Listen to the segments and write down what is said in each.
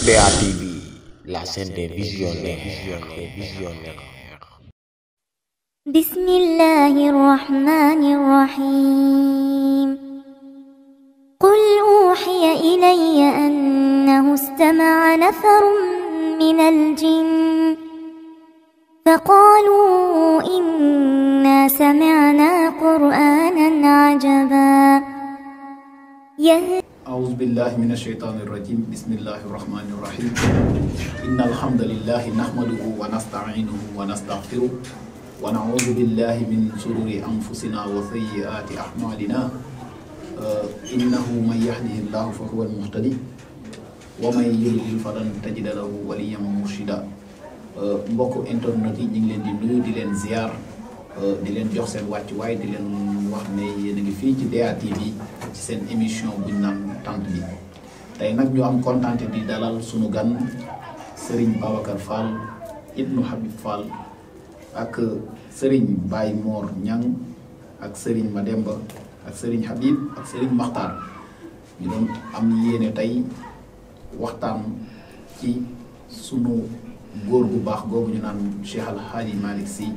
DATV, la chaîne des visionnaires. بسم الله الرحمن الرحيم قل أوحي إلي أنه استمع نفر من الجن فقالوا إنا سمعنا قرآنا عجبا أعوذ بالله من الشيطان الرجيم بسم الله الرحمن الرحيم إن الحمد لله نحمده ونستعينه ونستغفره ونعوذ بالله من شرور أنفسنا وسيئات أعمالنا إنه من يهده الله فهو المهتدي ومن يضلل فلن تجد له وليا مرشدا mbokk internet yi ñu ngi leen di nuyu di leen ziar di leen jox seen wàccuwaay di leen wax ne yéen a ngi fii ci DATV ci seen émission bu ñu naan tant bi tey nag ñu am kontaante di dalal sunu gan Serigne Babacar Fall ibnu Habib Fall ak Serigne Baye Mor Niang ak Serigne Mademba ak Serigne Habib ak Serigne Makhtar ñu doon am yéene tey waxtaan ci sunu góor gu baax googu ñu naan Cheikh Al Hadji Malick Sy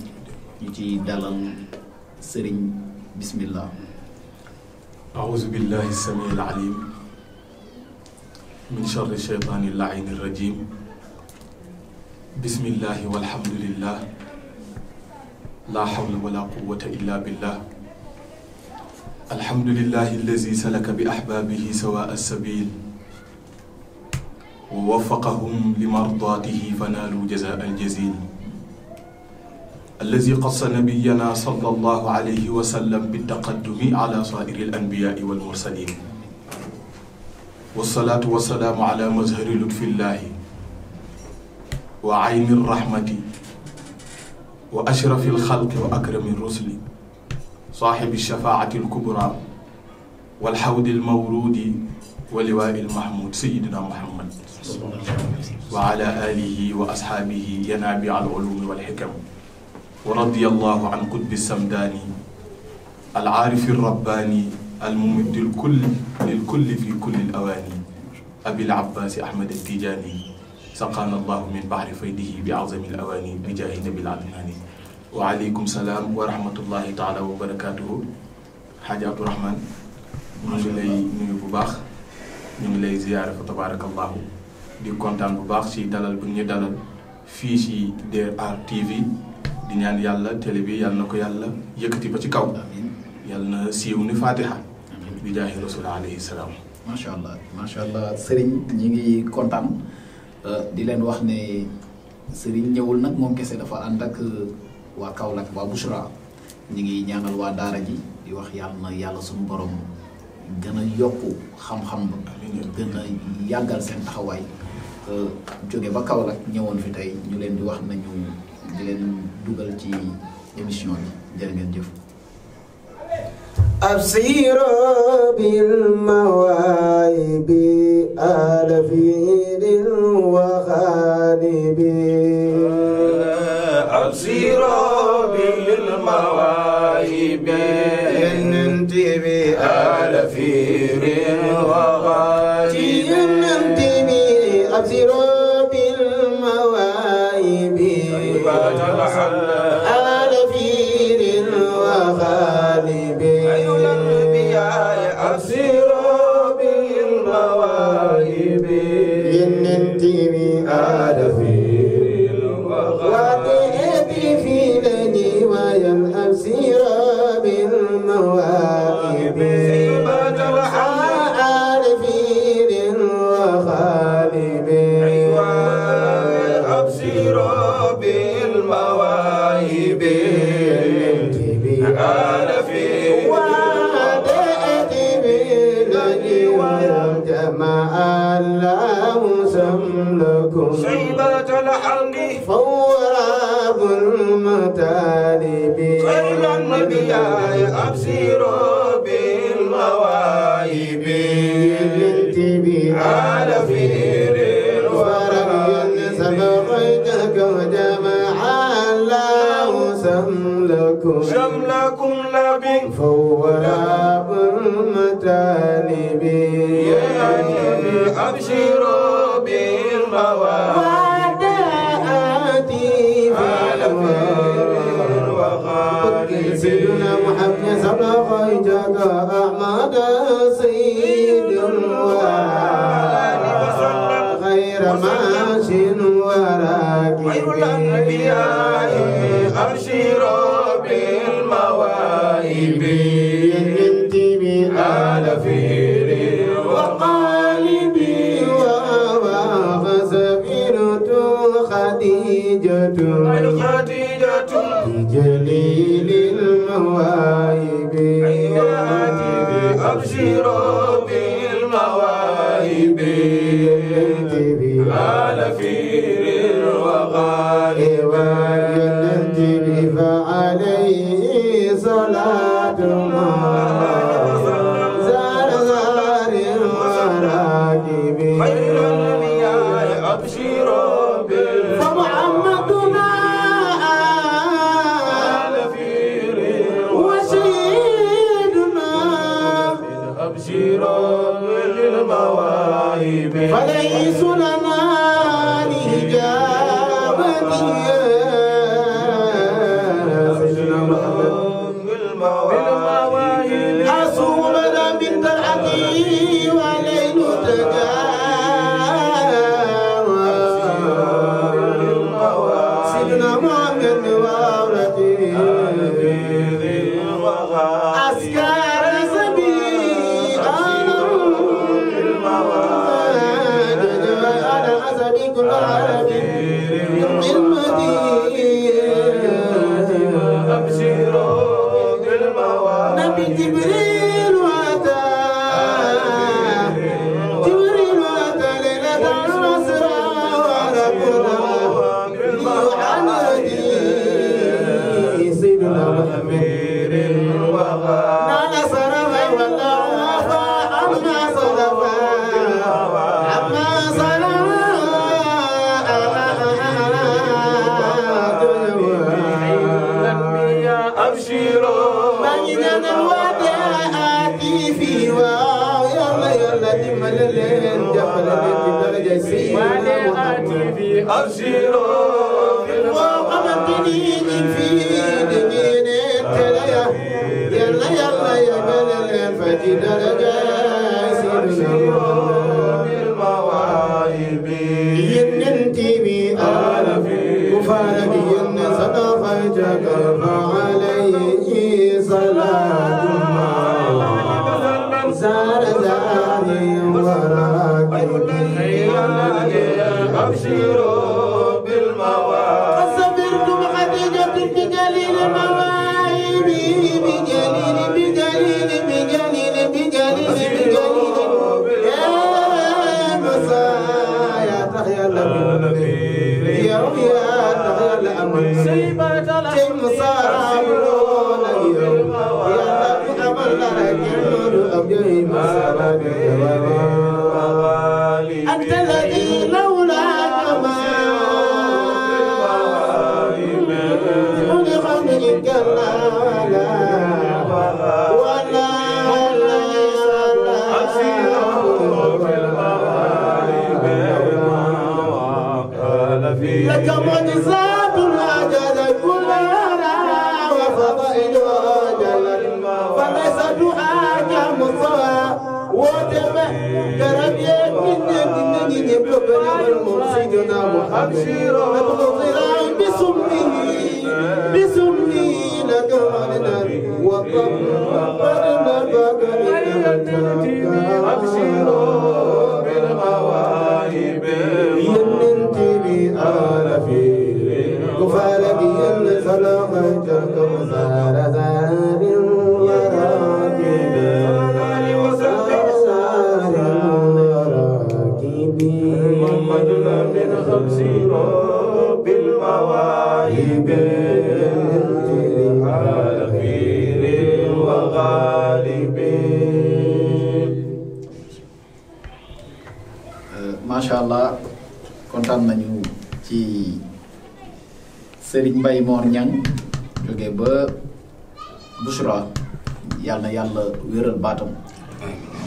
ñu ci dalal Serigne bismillah. أعوذ بالله السميع العليم من شر الشيطان اللعين الرجيم بسم الله والحمد لله لا حول ولا قوة إلا بالله الحمد لله الذي سلك بأحبابه سواء السبيل ووفقهم لمرضاته فنالوا جزاء الجزيل الذي قص نبينا صلى الله عليه وسلم بالتقدم على صائر الأنبياء والمرسلين والصلاة والسلام على مظهر لطف الله وعين الرحمة وأشرف الخلق وأكرم الرسل صاحب الشفاعة الكبرى والحوض المورود ولواء المحمود سيدنا محمد وعلى آله وأصحابه ينابع العلوم والحكم ورضي الله عن قطب السمداني العارف الرباني الممد للكل في كل الأواني أبي العباس أحمد التيجاني سقانا الله من بحر فيده بعظم الأواني بجاه نبي العدناني وعليكم السلام ورحمة الله تعالى وبركاته حاج عبد الرحمن ñu ngi lay nuyu bu baax ñu ngi lay ziyaare fa tabarakallahu di kontaan bu baax ci dalal bu ñu dalal fii ci DATV di ñaan yàlla télé bi yàlla na ko yàlla yëkkati ba ci kaw yàlla na siiw ni fatiha bi jaahi rasul alayhi salaam macha allah Serigne ñi ngi kontaan di leen wax ne Serigne ñëwul nag moom kese dafa ànd ak waa Kaolack waa Bouchra ñi ngi ñaanal waa daara ji di wax yàlla na yàlla suñu borom gën a yokku xam-xam ba gën a yàggal seen taxawaay jóge ba Kaolack ñëwoon fi tey ñu leen di wax nañu di leen dugal ci émission bi jërë ngeen jëf أبصروا بالمواهب آل فيل وخالب أبصروا بالمواهب ينتبه آل فيل وخالب ينتبه أبصروا بالمواهب آل فيل وخالب أبصروا بالمواهب ينتبه آل فيل وخالب في لني وين أبصروا بالمواهب آل فيل وخالب أبصروا بالمواهب آل فيل جمع الله سملكم شيبة الحمد فوراب المطالب خير النبي أبصروا بالمواهب آل فيل ورب سبقتك جمع الله سملكم شملكم لبن فوراب المطالب أبشروا بالمواهب على خير وغالب سيدنا محمد صلى خيجك أحمد سيد خير ماش وراكب خير الأنبياء أبشروا بالمواهب على خير وقالب وسفينة خديجة بجليل المواهب أبشروا بالمواهب على خير وغالب فعليه صلاة خير الأنبياء أبشروا فمحمدنا الأخير وسيدنا أبشروا بالمواهب فليس لنا لإجابته سيدنا محمد بالمواهب أصوبنا بالطلعة وليل تجاه أبشروا بالموقمة دين في دين التلايا يلا يلا يا بلل فجد رجاء أبشروا بالمواهب يننتي بآلفي وفارق ينسد فجك فعليه صلاة الله زار زاري وراكب أبشروا بالمواهب صبرتم خديجة بجليل المواهب بجليل يا مسايا تحيا الأمين يا تحيا الأمين سيبات الأمين صابرون يا أمل لك النور أبجي مسايا أنت الذي لولاك ما خلق منك لا ولا لك معجزات الأجل كلها وفضائل جلال فليس دعاك مصطفى وتبع كربي من يبلغ المرشدنا محمد نبغي بسمه لك ولنا وطبقنا أبشروا بالمواهب يننتي بآلفي كفارك ينسلخ وزار زار محمدنا من أبشروا بالمواهب على خير وغالب. macha allah kontaan nañu ci Serigne Mbaye Mor Niang jóge ba Bouchra yàlla na yàlla wéral baatam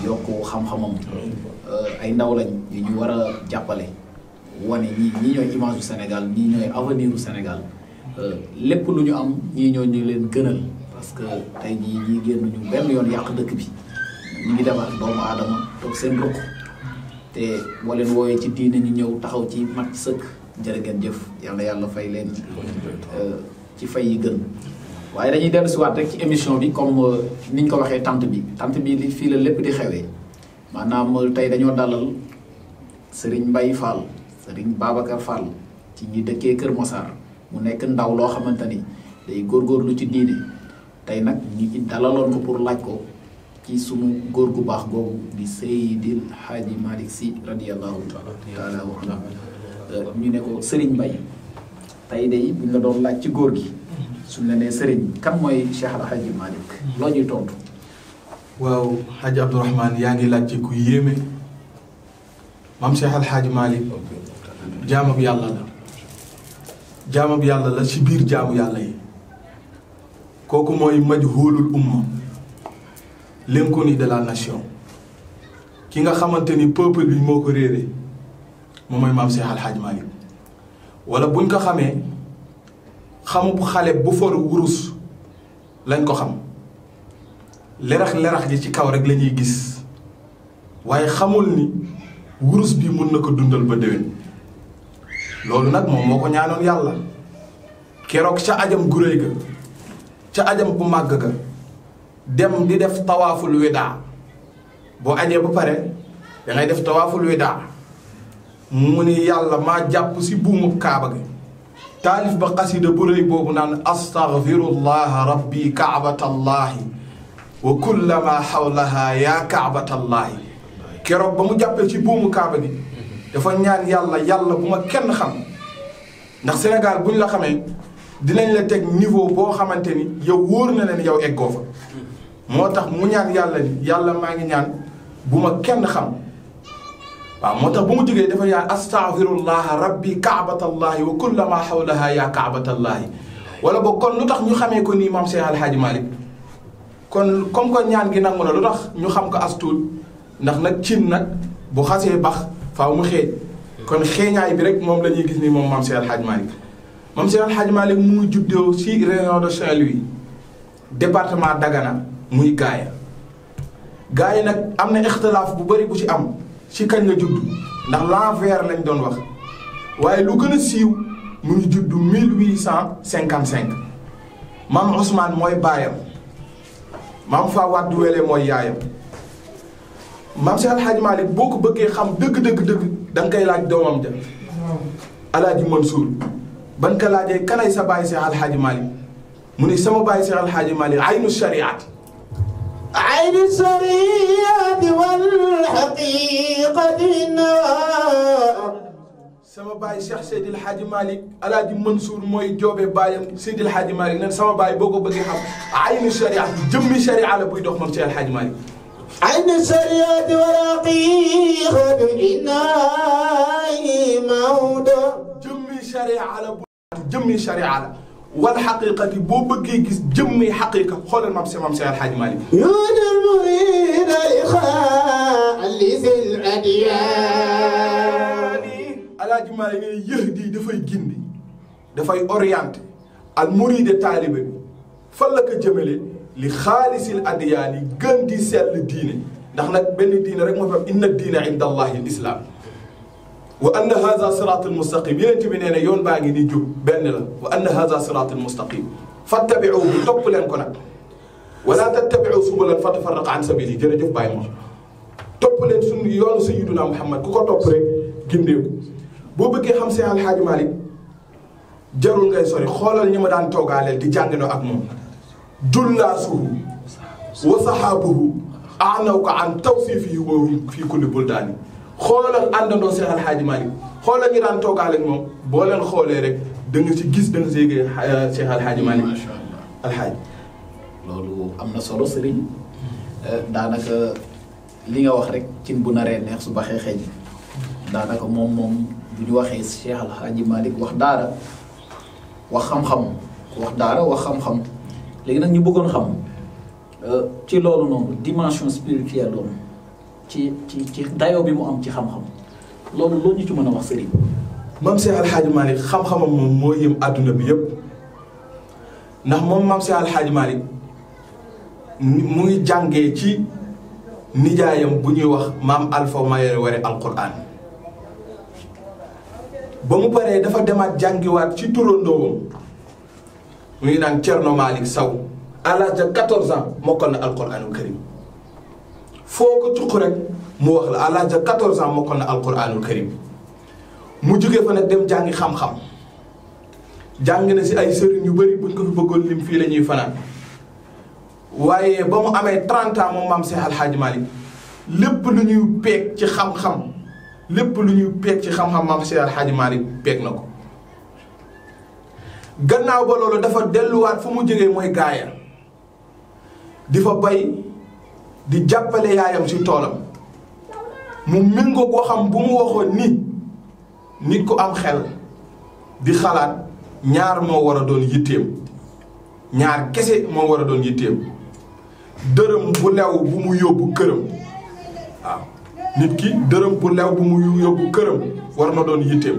yokk xam-xamam ay ndaw lañ yu ñu war a jàppale wane ñii ñooy image du Sénégal ñii ñooy avenir du Sénégal lépp lu ñu am ñii ñoo ñu leen gënal parce que tey jii ñii génn ñu benn yoon yàq dëkk bi ñu ngi defar doomu aadama toog seen ruq te boo leen wooyee ci diine ñu ñëw taxaw ci mat sëkk jërë ngeen jëf yàlla yàlla fay leen ci fay yi gën waaye dañuy dellu si waat rek ci émission bi comme niñ ko waxee tant bi li fii la lépp di xewee maanaam tey dañoo dalal Serigne Mbaye Fall Serigne Babacar Fall ci ñi dëkkee Kër Massar mu nekk ndaw loo xamante ni day góorgóorlu ci diine tey nag ñu dalaloon ko pour laaj ko ci sunu góor gu baax googu di Seydil Hadji Malick Sy radiyallahu taala anhu ñu ne ko Serigne Mbaye tey de buñ la doon laaj ci góor gi suñ la nee Serigne kan mooy Cheikh Al Hadji Malick loo ñuy tontu. waaw Hadji Abdourahmane yaa ngi laaj ci ku yéeme maam Cheikh Al Hadji Malick jaamab yàlla la ci biir jaamu yàlla yi kooku mooy majhulul umma l'inconnu de la nation ki nga xamante ni peuple bi moo ko réere moom mooy maam Cheikh Al Hadji Malick wala buñ ko xamee xamu xale bu for wurus lañ ko xam lerax ji ci kaw rek la ñuy gis waaye xamul ni wurus bi mën na ko dundal ba déwén loolu nag moom moo ko ñaanoon yàlla keroog ca ajam gu réy ga ca ajam bu màgg ga dem di def tawaaful widaa boo ajee ba pare dangay def tawaaful widaa mu ni yàlla maa jàpp si buumu kaaba gi taalif ba xasida bu réy boobu naan astaghfirullaha rabbi kaabatallahi wa kullama xawlaha yaa kaabatallahi keroog ba mu jàppee ci buumu kaaba gi dafa ñaan yàlla bu ma kenn xam ndax Sénégal buñ la xamee dinañ la teg niveau boo xamante ni yow wóor na leen yow eggoo fa moo tax mu ñaan yàlla ni yàlla maa ngi ñaan bu ma kenn xam waaw moo tax bu mu jógee dafa ñaan astaghfirullaha rabbi kaabatallahi wa kullama xawlaha yaa kaabatallahi wala boog kon lu tax ñu xamee ko nii maam Cheikh Al Hadji Malick kon comme que ñaan gi nangu na lu tax ñu xam ko astuut ndax nag cin nag bu xasee bax faaw mu xeeñ kon xeeñaay bi rek moom la ñuy gis ni moom maam Cheikh Al Hadji Malick maam Cheikh Al Hadji Malick mu ngi juddoo ci région de Saint-Louis département Dagana muy gaaya nag am na ixtilaaf bu bari bu ci am ci kañ la judd ndax l'envers lañ doon wax waaye lu gën a siiw mu ngi judd 1855 maam Ousmane mooy baayam maam Fa Wade Wele mooy yaayam maam Cheikh Al Hadji Malick boo ko bëggee xam dëgg da nga koy laaj doomam ja Alaaji Mansour ban ka laajee kanay sa baay Cheikh Al Hadji Malick mu ni sama baay Cheikh Al Hadji Malick aynu shariat aynu shariat wal haqiqati sama baay Cheikh Seydil Hadji Malick Alaaji Mansour mooy joobe baayam Seydil Hadji Malick nen sama baay boo ko bëggee xam aynu shariat jëmmi sharia la buy dox moom Cheikh Al Hadji Malick aynu shariat wal haqiqati mawdo jëmmi sharia la wal xaqiqati boo bëggee gis jëmmi xaqiqa xoolal maam Cheikh Al Hadji Malick yudul murid li xaalisil adiyani Alaaji Malick ne yahdi dafay gindi dafay orienté al muride taalibe bi fan la ko jëmale li xaalisil adiyani gën di sell diine ndax nag benn diine rek moo fi am inna diina inda allahi al islam wa anna haza siraatul mustaqim yeneen bi nee na yoon baa ngi nii jub benn la wa anna haza siraatul mustaqim fattabi'uhu topp leen ko nag wala tattabi'u subulan fatafarraqa an sabili jërëjëf Baye Mor topp leen suñu yoonu sayyiduna Muhammad ku ko topp rek gindeeku boo bëggee xam Cheikh Al Hadji Malick jarul ngay sori xoolal ñi ma daan toogaaleel di jàngandoo ak moom jullaasuhu wa sahaabuhu aanawka an tawsifihi wa hum fii kulli buldaani xoolal àndandoo Cheikh Al Hadji Malick xoolal ñu daan toogaale ak moom boo leen xoolee rek da nga ci gis da nga see yëgee Cheikh Al Hadji Malick Al Hadji loolu am na solo Serigne daanaka li nga wax rek cin bu naree neex su baxee xeeñ daanaka moom bu ñu waxee Cheikh Al Hadji Malick wax daara wax xam-xam wax daara wax xam-xam léegi nag ñu bëggoon xam ci loolu noonu dimension spirituelle loolu ci dayoo bi mu am ci xam-xam loolu ñu ci mën a wax sëriñ. Maam Cheikh Al Hadj Malick xam-xamam moom moo yëm àdduna bi yëpp ndax moom Maam Cheikh Al Hadj Malick mu ngi jàngee ci nijaayam bu ñuy wax maam Alpha Mayere Ware alquran ba mu paree dafa demaat jàngiwaat ci turandoowam mu ngi naan Thierno Malick Sow à l'âge de 14 ans mokkal na alquranul karim foo ko cuq rek mu wax la à l'âge de 14 ans mokkal na alquranul karim mu jógee fa nag dem jàngi xam-xam jàng na si ay sëriñ yu bëri buñ ko fi bëggoon lim fii la ñuy fanaan waaye ba mu amee 30 ans moom maam Cheikh Al Hadj Malick lépp lu ñuy peeg ci xam-xam maam Cheikh Al Hadj Malick peeg na ko gannaaw ba loolu dafa delluwaat fu mu jógee mooy gaaya di fa bay di jàppale yaayam si toolam mu méngoo koo xam bu mu waxoon ni nit ku am xel di xalaat ñaar moo war a doon yitteem ñaar kese moo war a doon yitteem dërëm bu lew bu mu yóbbu këram waaw nit ki dërëm bu lew bu mu yóbbu këram war na doon yitteem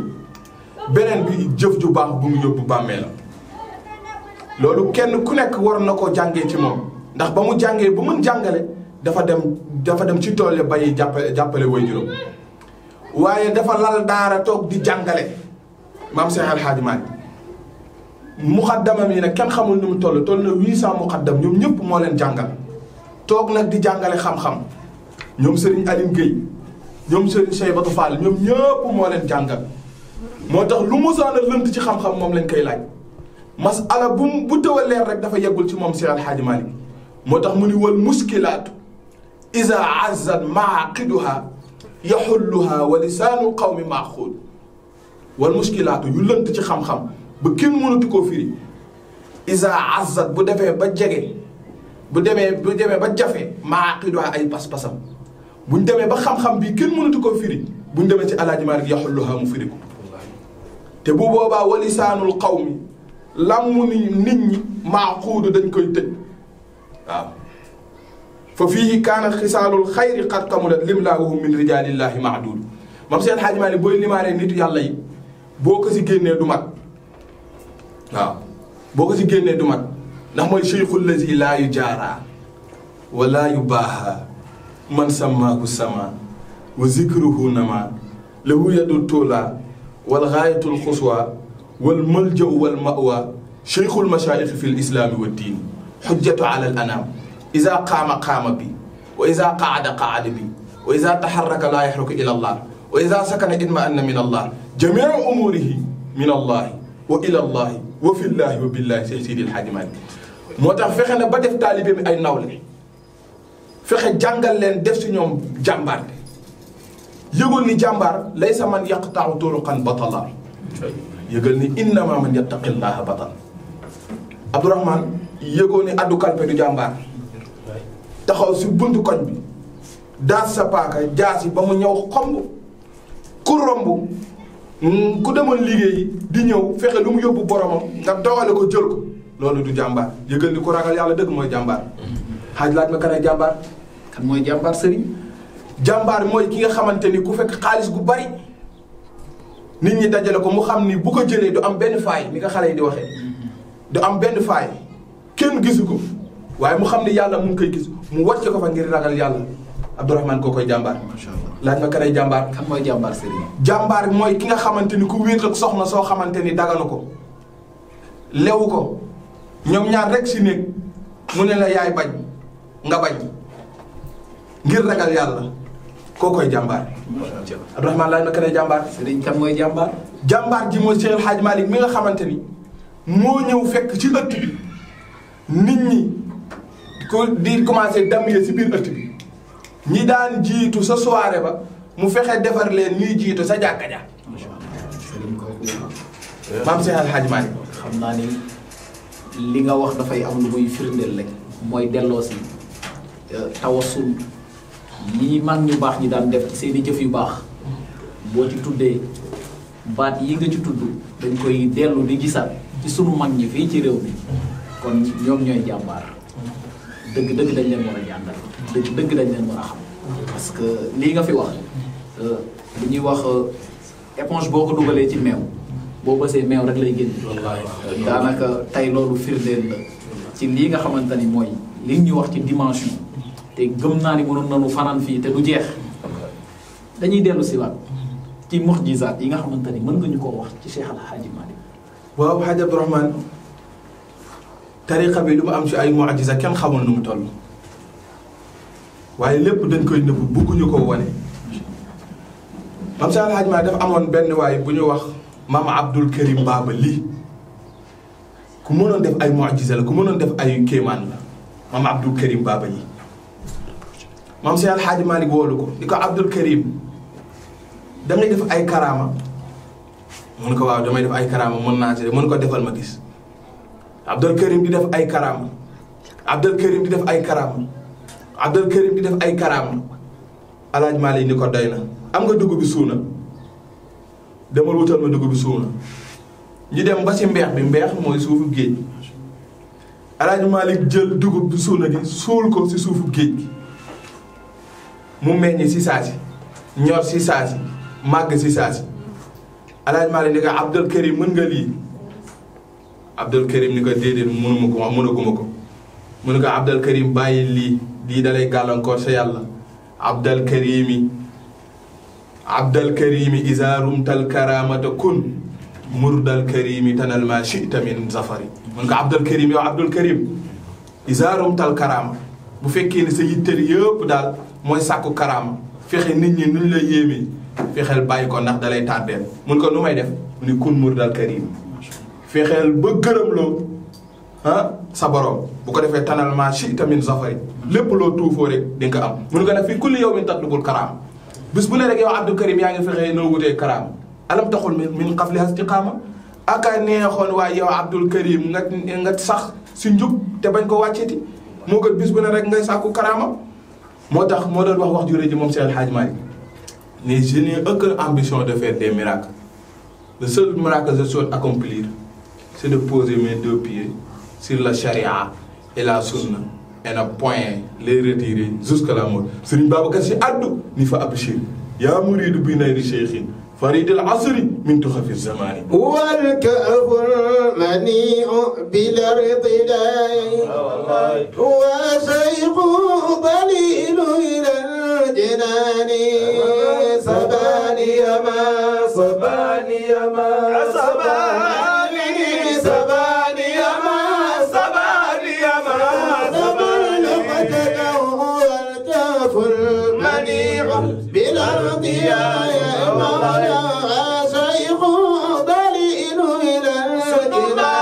beneen bi jëf ju baax bu mu yóbbu bàmmeelam loolu kenn ku nekk war na ko jàngee ci moom ndax ba mu jàngee ba mën jàngale dafa dem ci tool yi bay jàppale waajuram waaye dafa lal daara toog di jàngale maam Cheikh Al Hadj Malick muqaddamam yi nag kenn xamul ni mu toll na 800 muqaddam ñoom ñëpp moo leen jàngal toog nag di jàngale xam-xam ñoom Serigne Aline Gueye ñoom Serigne Cheybatu Fall ñoom ñëpp moo leen jàngal moo tax lu mosaan a lënt ci xam-xam moom lañ koy laaj masala bu tëw a leer rek dafa yeggul ci moom Cheikh Al Hadj Malick moo tax mu ni wal muskilaatu iza azzat maaqiduha yaxulluha wa lisaanu qawmi maaxuud wal muskilaatu yu lënt ci xam-xam ba kenn mënatu koo firi iza azzat bu demee ba jege bu demee ba jafe maaqiduha ay pas-pasam buñ demee ba xam-xam bi kenn mënatu koo firi buñ demee ci Alaaji Maalik yaxulluha mu firi ko te bu boobaa wa lisaanul qawmi làmmu nit ñi maaquudu dañ koy tëj waaw fa fii kaana xisaalul xayri qad kamulat limlaahum min rijaalillahi mahduud mam seen Alaaji Maalik booy limaaree nitu yàlla yi boo ko si génnee du mat waaw boo ko si génnee du mat ndax mooy cheikhul lazi laa yu jaaraa wa laa yu baaha man sammaahu sama wa zikruhu nama lahu yadu toolaa wal gaayatul xuswa wal maljau wal mawa cheikhul machaayixi fi l islaami wa diin xujjatu ala al anaam iza qaama bi wa iza qaada bi wa iza taxarraka laa yaxruku ila allah wa iza sakana idma anna min allah jamiu umurihi min allahi wa ila allahi wa fi llahi wa billahi say Seydi El Hadji Malick moo tax fexe na ba def taalibe mi ay nawle fexe jàngal leen def si ñoom jàmbaar yëgul ni jàmbaar laysa man yaqta'u turuqan batala yëgal ni innama man yattaqi llaha batal Abdourahmane yëgoo ni addu kalpe du jàmbaar taxaw si buntu koñ bi daas sa paaka jaasi ba mu ñëw xomb ku romb ku demoon liggéeyi di ñëw fexe lu mu yóbbu boromam nga dogale ko jël ko loolu du jàmbaar yëgal ni ku ragal yàlla dëgg mooy jàmbaar xaaj laaj ma kan ay jàmbaar kan mooy jàmbaar sëriñ jàmbaar mooy ki nga xamante ni ku fekk xaalis gu bari nit ñi dajale ko mu xam ni bu ko jëlee du am benn faay ni nga xale yi di waxee du am benn faay kenn gisu ko waaye mu xam ni yàlla mu ngi koy gis mu wàcce ko fa ngir ragal yàlla Abdourahmane koo koy jàmbaar macha allah laaj ma kan ay jàmbaar kan mooy jàmbaar sëriñ jàmbaar mooy ki nga xamante ni ku wéet ak soxna soo xamante ni daganu ko lewu ko ñoom ñaar rek si néeg mu ne la yaay bañ nga bañ ngir ragal yàlla koo koy jàmbaar Abdourahmane laaj ma kan ay jàmbaar sëriñ kan mooy jàmbaar jàmbaar ji mooy Cheikh El Hadji Malick mi nga xamante ni moo ñëw fekk ci ëtt bi nit ñi ko di commencé damyee si biir ëtt bi ñi daan jiitu sa soirée ba mu fexe defar leen ñuy jiitu sa jàkka ja maam Cheikh El Hadji Malick xam naa ni li nga wax dafay am lu muy firndeel rek mooy delloo si tawassul yi mag ñu baax ñi daan def seeni jëf yu baax boo ci tuddee baat yi nga ci tudd dañ koy dellu di gisaat ci sunu mag ñi fii ci réew mi kon ñoom ñooy jàmbaar dëgg dañ leen war a jàngal dëgg dañ leen war a xam parce que lii nga fi wax li ñuy wax éponge boo ko dugalee ci meew boo bësee meew rek lay génn. daanaka tey loolu firndeel la ci lii nga xamante ni mooy li ñu wax ci dimension te gëm naa ni mënoon nañu fanaan fii te du jeex dañuy dellu si waat ci mu'jizaat yi nga xamante ni mën nga ñu koo wax ci Cheikh Al Hadji Malick. waaw Hadj Abdourahmane tariqa bi lu mu am ci ay mu'jiza kenn xamul nu mu toll waaye lépp dañ koy nëbb bëgguñu ko wane. Maam Cheikh Al Hadji Malick dafa amoon benn waay bu ñu wax Maam Abdul Karim Baba lii ku mënoon def ay mu'jiza la ku mënoon def ay kéemaan la Maam Abdul Karim Baba yi. Maam Cheikh Al Hadji Malick woolu ko di ko Abdul Karim da ngay def ay karaama mun ko waaw damay def ay karaama mën naa ci mën ko defal ma gis Abdul Karim di def ay karaama Abdul Karim di def ay karaama Abdul Karim di def ay karaama El Hadj Malick ni ko doy na am nga dugub bi suuna demal wutal ma dugub bi suuna ñu dem ba ci mbeex bi mbeex mooy suufu géej El Hadj Malick jël dugub bi suuna gi suul ko ci suufu géej gi mu meññ ci saasi ñor ci saasi màgg ci saasi El Hadj Malick ni ko Abdul Karim mën nga lii Abdul Karim ni ko déedéet mënuma ko wax mënaguma ko mu ne ko Abdul Karim bàyyi lii dalay gàllankoor sa yàlla Abdul Karimi iza rumtal karamata kun murdal karimi tanal ma shi'ta min zafari mu ne ko Abdul Karim yow Abdul Karim iza rumtal karama bu fekkee ne sa yitteel yëpp daal mooy sàkku karama fexe nit ñi nuñ la yéemee fexeel bàyyi ko ndax dalay tàddeel mun ko nu may def mu ni kun murdal karim fexeel ba gërëm loo sa borom bu ko defee tanal ma shi'ta min zafari lépp loo tuufoo rek di nga am mun ko nag fii kulli yawmin tatlubul karaama bis bu ne rek yow Abdul Karim yaa ngi fexee noo wutee karaama alam taxul min qabliha istiqaama aka neexoon waaye yow Abdul Karim nga sax si njub te bañ ko wàcceeti moo ko bis bu ne rek ngay sàkku karaama moo tax moo doon wax ju rëy ji moom Cheikh El Hadji Malick mais je n'ai aucune ambition de faire des miracles le seul miracle que je souhaite accomplir c'est de poser mes deux pieds sur la charia et la sunna et ne point les retirer jusqu'à la mort Serigne Babacar Sy addu ni fa abshir yaa muridu bi nayri cheikhin فريد العصر من تخف الزمان والكأف المنيع بالارتداء وشيخ ضليل إلى الجنان سباني ما سباني ما سباني سباني ما سباني ما سباني قتله والكأف المنيع بالارتداء شيخ ضليل إلى الجنان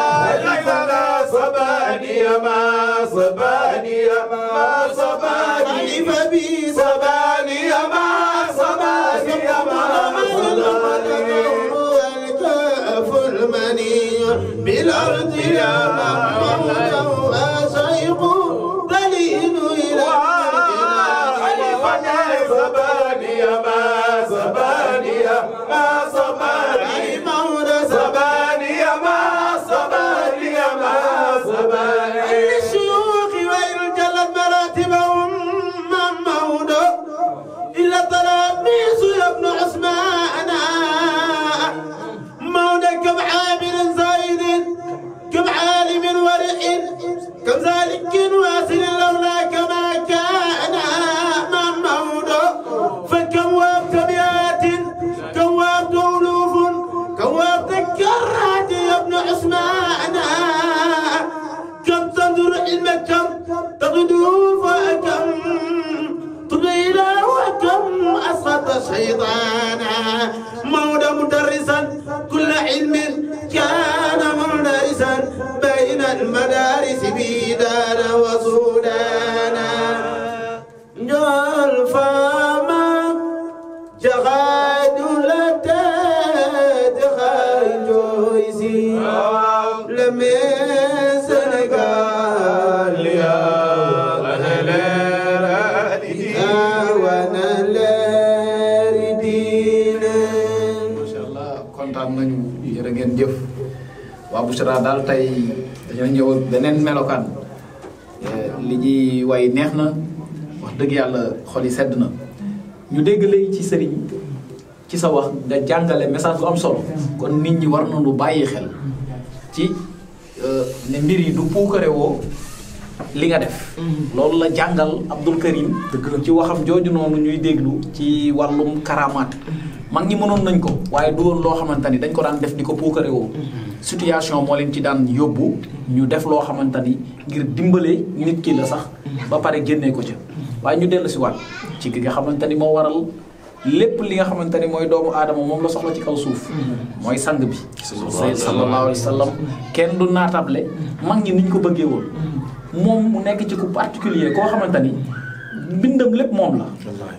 صباني ما صباني ما صباني فبي صباني ما صباني ما والكأف المنيع بالأرض يا مولا شيخ ضليل إلى الجنان صباني ما صباني ما صباني مولى صباني ما صباني ما صباني للشيوخ وإن جلت مراتبهم من مولى إلا طلابيس يا ابن عثمان مولى كم عامل زايد كم عالم ورع كم ذلك واسل لولاك ما كان من مولى فكم وقت مئات كواب ألوف كواب ذكرات يا ابن عثمان كم تنظر علمك كم تغدو فكم طويل وكم أسقط شيطانا مولى مدرسا كل علم كان مدرسا بين المدارس بيدان وسودانا جل فما جغاد لتات خايجويسي لمن سنغال يا وانا لاردين ما شاء الله kontaan nañu jërë ngeen jëf waa Bouchra daal tey dañoo ñëw beneen melokaan li ñuy way neex na wax dëgg yàlla xol yi sedd na ñu dégg léegi ci sëriñ ci sa wax nga jàngale message bu am solo kon nit ñi war nañu bàyyi xel ci ne mbir yi du puukare woo li nga def loolu la jàngal Abdul Karim ci waxam jooju noonu ñuy déglu ci wàllum karamaat mag ñi mënoon nañ ko waaye du woon loo xamante ni dañ ko daan def di ko puukare woo situation moo leen ci daan yóbbu ñu def loo xamante ni ngir dimbale nit ki la sax ba pare génnee ko ca waaye ñu dellu si waat ci ki nga xamante ni moo waral lépp li nga xamante ni mooy doomu aadama moom la soxla ci kaw suuf mooy sang bi sallallahu alayhi wa sallam kenn du naatable mag ñi niñ ko bëggee woon moom mu nekk ci ku particulier koo xamante ni mbindam lépp moom la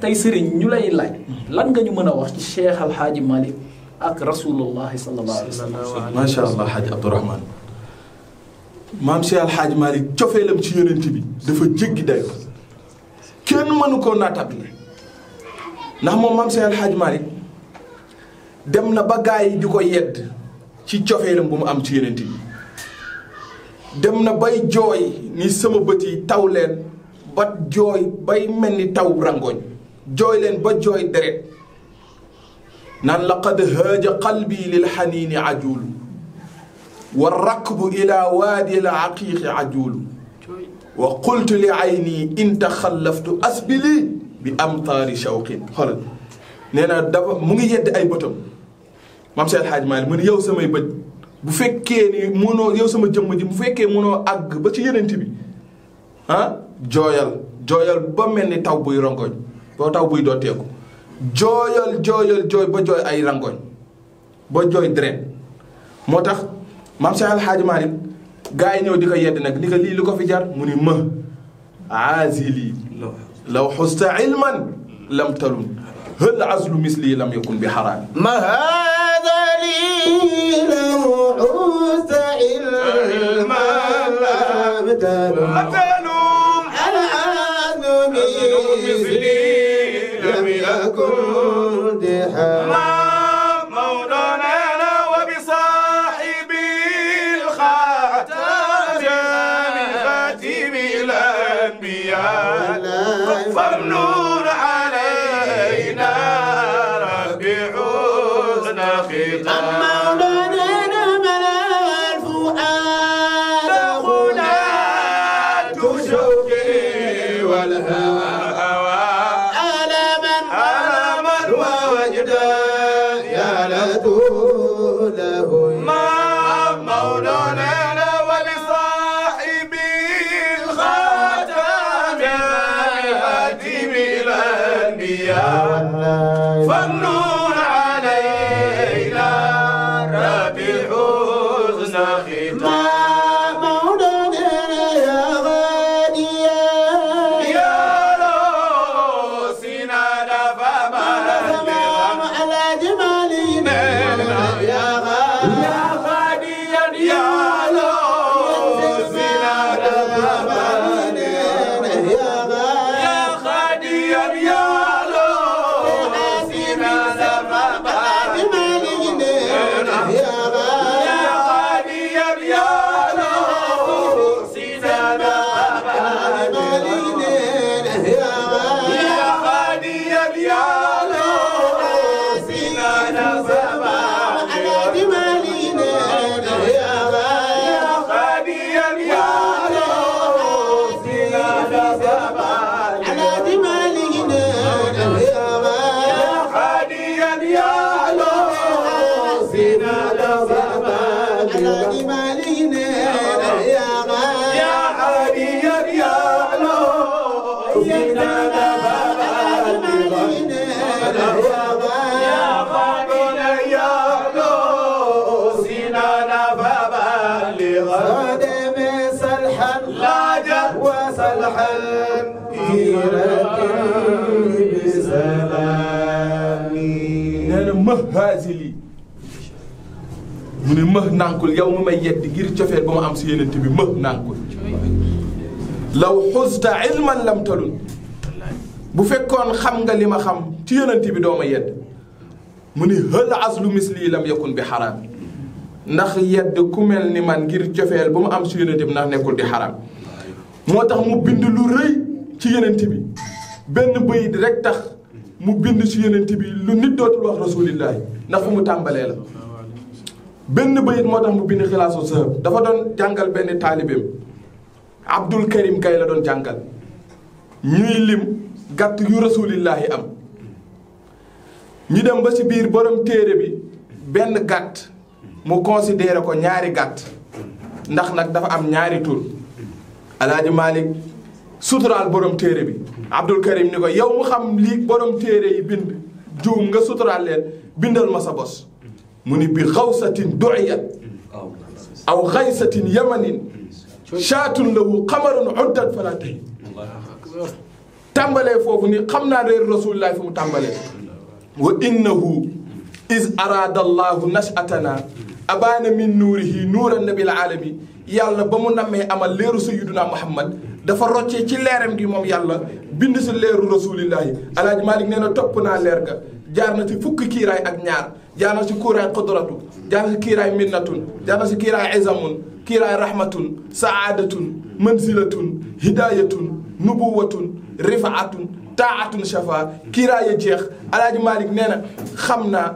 tey sëriñ ñu lay laaj lan nga ñu mën a wax ci Cheikh Al Hadji Malick ak rasulullahi sallallahu alayhi wa sallam macha allah Hadj Abdourahmane maam Cheikh Al Hadji Malick cofeelam ci yonent bi dafa jéggi dayo kenn mënu koo naatable ndax moom maam Cheikh Al Hadji Malick dem na ba gaa yi di ko yedd ci cofeelam bu mu am ci yonent bi dem na bay jooy ni sama bët yi taw leen ba jooy bay mel ni taw rangoñ jooy leen ba jooy deret naan laqad haaja qalbi lil xaniini ajuulu wa rakbu ila waadi al aqiiqi ajuulu wa qultu li ayni in taxallaftu asbili bi amtaari shawqin xoolal nee na dafa mu ngi yedd ay bëtam maam Cheikh El Hadji Malick mu ne yow samay bët bu fekkee ni mënoo yow sama jëmm ji bu fekkee mënoo àgg ba ci yenent bi jooyal ba mel ni taw buy rongoñ ba taw buy dooteeku jooy ba jooy ay rangoñ ba jooy deret moo tax maam Cheikh El Hadji Malick gaa yi ñëw di ko yedd nag ni ko lii lu ko fi jar mu ni ma aazili law xusta ilman lam talun hal azlu misli lam yakun bi xaraam ma hada li law xusta ilman lam talun al azlu misli lam yakun bi xaraam فالنور علينا ربي حسن ختام مولانا من الفؤاد خلات شوقي والهوى ألما ووجدا يا لطوله ما مولانا فالنور علينا ربي حسن ختام مولانا يا غاليا يا روسنا فما على جمالنا يا غاليا يا روسنا فما يا غاليا يا mëh haasili mu ne mëh nànkul yow mu may yedd ngir cofeel ba ma am si yenent bi mëh nànkul law xusta ilman lam talun bu fekkoon xam nga li ma xam ci yenent bi doo ma yedd mu ni hël aslu misli lam yakun bi xaraam ndax yedd ku mel ni man ngir cofeel ba mu am si yenent bi ndax nekkul di xaraam moo tax mu bind lu rëy ci yenent bi benn bayit rek tax mu bind ci yonent bi lu nit dootul wax rasulillahi ndax fu mu tàmbalee la benn bayit moo tax mu bind xilaasu sahab dafa doon jàngal benn taalibeem Abdul Karim Kay la doon jàngal ñuy lim gàtt yu rasulillahi am ñu dem ba ci biir borom téere bi benn gàtt mu considéré ko ñaari gàtt ndax nag dafa am ñaari tur Alaaji Malik suturaal borom téere bi Abdul Karim ni ko yow mu xam lii borom téere yi bind juum nga suturaal leen bindal ma sa bos mu ni bi xawsatin du'iyat aw xaysatin yamanin shaatun lahu xamarun uddat fala tay tàmbalee foofu ni xam naa réer rasulullah fi mu tàmbalee wa innahu is arada allahu nashatana abaana min nuurihi nuuran nabil alami yàlla ba mu nammee amal leeru sayyiduna muhammad dafa roccee ci leeram gi moom yàlla bind si leeru rasulillahi Alaaji Malik nee na topp naa leer ga jaar na ci fukki kiiraay ak ñaar jaar na ci kiiraay qudratu jaar na ci kiiraay minnatun jaar na ci kiiraay izamun kiiraay rahmatun saadatun manzilatun hidayatun nubuwatun rifaatun taatun shafa kiiraay ya jeex Alaaji Malik nee na xam naa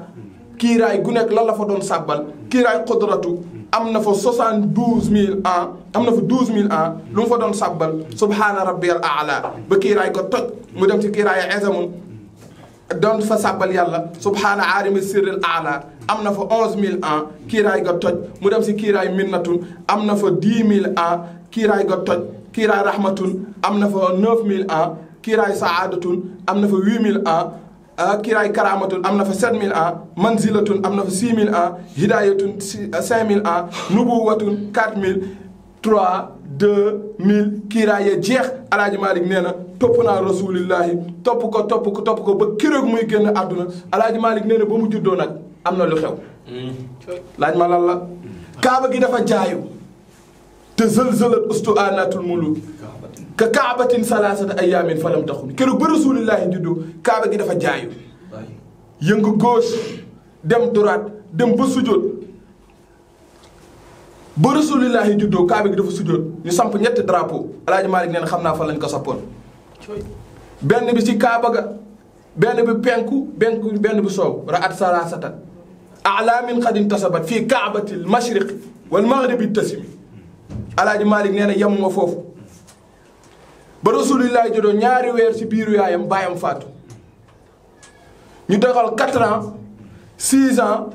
kiiraay gu nekk lan la fa doon sàbbal kiiraay qudratu am na fa 72000 ans am na fa 12000 ans lu mu fa doon sàbbal subhaana rabbiyal aala ba kiiraay ko toj mu dem ci kiiraay izamun doon fa sàbbal yàlla subhaana aalimi sirril aala am na fa 11000 ans kiiraay ga toj mu dem si kiiraay minnatun am na fa 10000 ans kiiraay ga toj kiiraay rahmatun am na fa 9000 ans kiiraay saadatun am na fa 8000 ans kiiraay karamatun am na fa 7000 ans manzilatun am na fa 6000 ans hidayatun 5000 ans nubuwatun 4000 3 2000 kiiraay ya jeex Alaaji Malik nee na topp naa rasulillahi topp ko ba kéroog muy génn àdduna Alaaji Malik nee na ba mu juddoo nag am na lu xew laaj ma lan la kaaba gi dafa jaayu te zëlzëlat ustuanatul muluk ka kaabatin salaasata ayaamin falam taxun keroog ba rasulillahi juddoo kaaba gi dafa jaayu yëngu gauche dem droite dem ba sujjóot ba rasulillahi juddoo kaaba gi dafa sujjóot ñu samp ñetti drapeau Alaaji Malik nee na xam naa fan lañ ko sappoon benn bi ci kaaba ga benn bi penku benn bi soow raat salaasata alaamin xadin tasabat fii kaabatil mashriqi wal maghribi tasimi Alaaji Malik nee na yemuma foofu ba rasulillahi juddoo ñaari weer ci biiru yaayam baayam faatu ñu doxal 4 ans 6 ans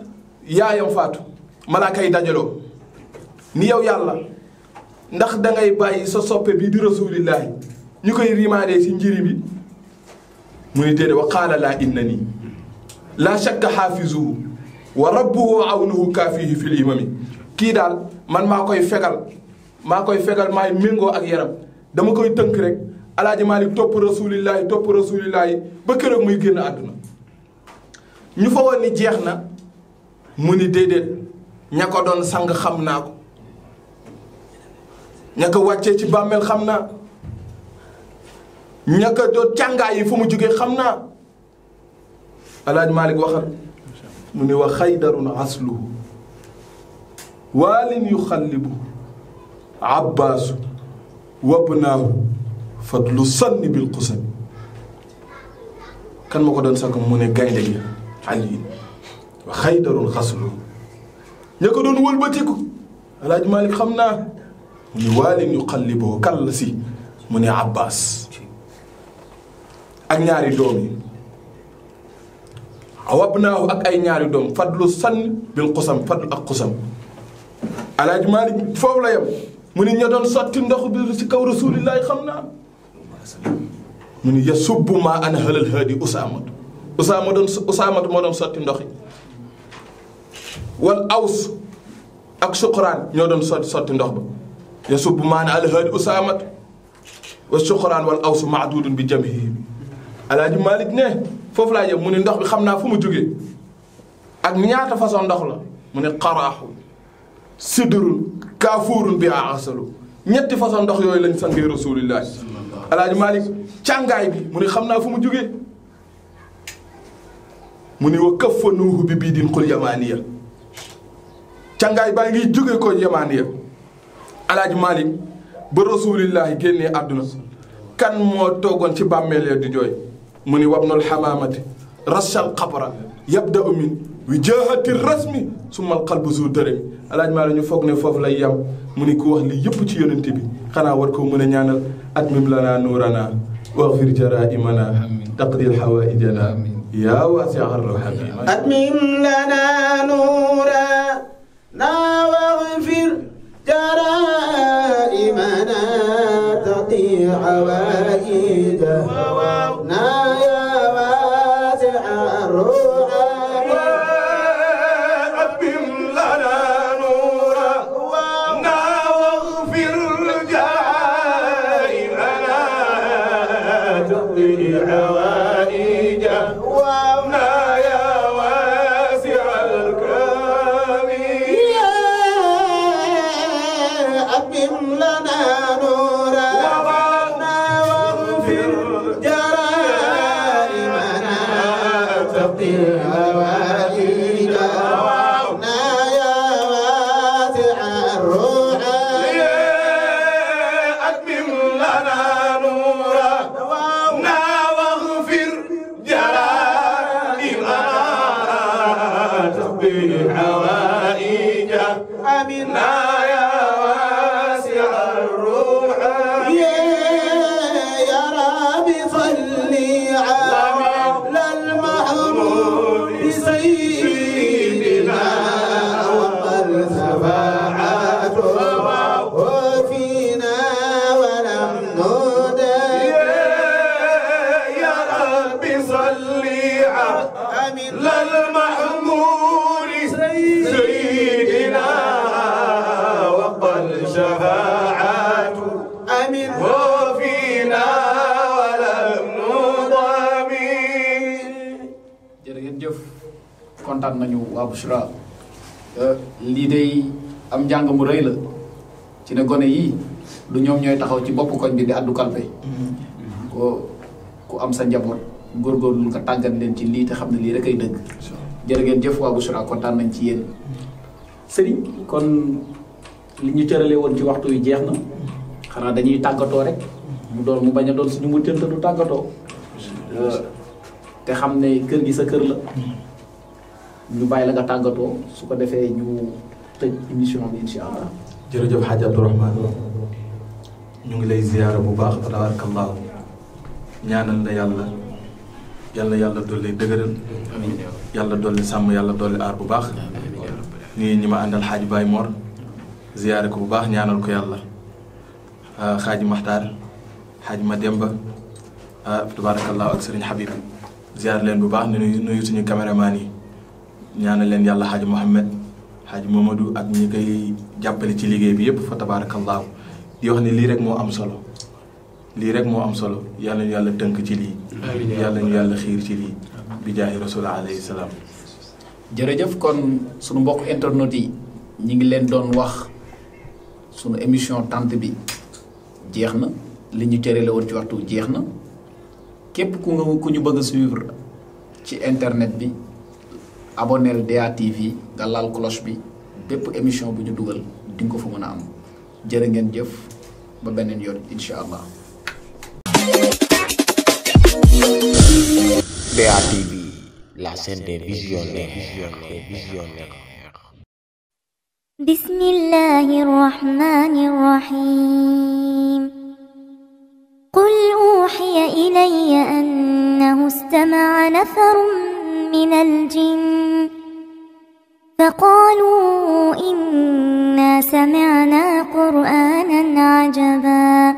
yaayam faatu malaaka yi dajaloo ni yow yàlla ndax dangay bàyyi sa soppe bi di rasulillahi ñu koy rimaadee ci njëri bi mu ni déedéet wa qaala laa inna nii laa shakka xaafizuhu wa rabbuhu awnuhu kaafihi fil imami kii daal man maa koy fegal maay méngoo ak yaram dama koy tënk rek Alaaji Malik topp rasulillahi ba keroog muy génn àdduna ñu fa woon ni jeex na mu ni déedéet ña ko doon sang xam naa ko ña ko wàccee ci bàmmeel xam naa ña ko doon càngaay yi fu mu jógee xam naa Alaaji Malik waxal mu ni wa xaydarun asluhu waalin yuxallibu abbaasu wabnaahu fadlu sanni bil qusam kan ma ko doon sakk mu ne gaynde gi Ali wa xaydarun xaslu ña ko doon wëlbatiku Alaaji Malik xam naa mu ne waalin yuqalliboo kal si mu ne Abbas ak ñaari doom yi wabnaahu ak ay ñaari doom fadlu sanni bil qusam fadlu ak qusam Alaaji Malik foofu la yem mu ni ña doon sotti ndox bi ci kaw rasulillahi xam naa mu ni yasubbu ma an halal haadi usaamatu moo doon sotti ndox yi wal aws ak suqraan ñoo doon sotti ndox ba yasubbu ma an halal haadi usaamatu wa suqraan wal aws maadudun bi jamhihi Alaaji Malik ne foofu laa yem mu ni ndox bi xam naa fu mu jógee ak ñaata façon ndox la mu ne qaraaxu sidrun kaafuurun bi asalu ñetti façon ndox yooyu lañ sangee rasulillahi Alaaji Malik càngaay bi mu ni xam naa fu mu jógee mu ni wa kaffanuuhu bi bii din xul yamaaniya càngaay baa ngi jóge ko yamaaniya Alaaji Malik ba rasulillahi génnee àdduna kan moo toogoon ci bàmmeel di jooy mu ni wabnul xamaamati rasal xabra yabda'u min wijahati rasmi summal qalbu zu dërëmi alaaj maa la ñu foog ne foofu lay yam mu ni ku wax li yëpp ci yonent bi xanaa war koo mën a ñaanal atmim lana nuurana waghfir jaraimana taqdil hawaijana yaa waasi'ar rahmi atmim lana nuurana waghfir jaraimana taqdil hawaijana kontaan nañu waa Bouchra lii day am njàng mu rëy la ci ne gone yii du ñoom ñooy taxaw ci bopp koñ bi di addu kalpe ku am sa njaboot góorgóorlu nga tàggat leen ci lii te xam ne lii rek ay dëgg jërë ngeen jëf waa Bouchra kontaan nañ ci yéen sëriñ kon li ñu cëralee woon ci waxtu wi jeex na xanaa dañuy tàggatoo rek mu bañ a doon suñu mu tënt du tàggatoo te xam ne kër gi sa kër la ñu bàyyi la nga tàggatoo su ko defee ñu tëj émission bi incha allah. jërëjëf Hadj Abdourahmane ñu ngi lay ziyaara bu baax tabarakallahu ñaanal la yàlla dolli dëgëral yàlla dolli sàmm yàlla dolli aar bu baax nii ñi ma àndal Hadj Baye Mor ziyaare ko bu baax ñaanal ko yàlla Hadj Maxtaar Hadj Mademba tabarakallahu ak Serigne Habib ziyaar leen bu baax nuyu suñu caméraman yi ñaanal leen yàlla Hadj Mohamed Hadj Mamadou ak ñi koy jàppale ci liggéey bi yëpp fa tabaarakallaahu di wax ne lii rek moo am solo yàlla ñu yàlla tënk ci lii yàlla ñu yàlla xiir ci lii bi jaahi rasul alayhi salaam. jërëjëf kon sunu mbokk internet yi ñi ngi leen doon wax sunu émission tànt bi jeex na li ñu cërale woon ci waxtu jeex na képp ku ñu bëgg a suivre ci internet bi abonneel DATV nga laal cloche bi bépp émission bu ñu dugal di nga ko fa mën a am jërë ngeen jëf ba beneen yoon incha allah. DATV, la chaîne des visionnaires. بسم الله الرحمن الرحيم قل أوحي إلي أنه استمع نفر من الجن فقالوا إنا سمعنا قرآنا عجبا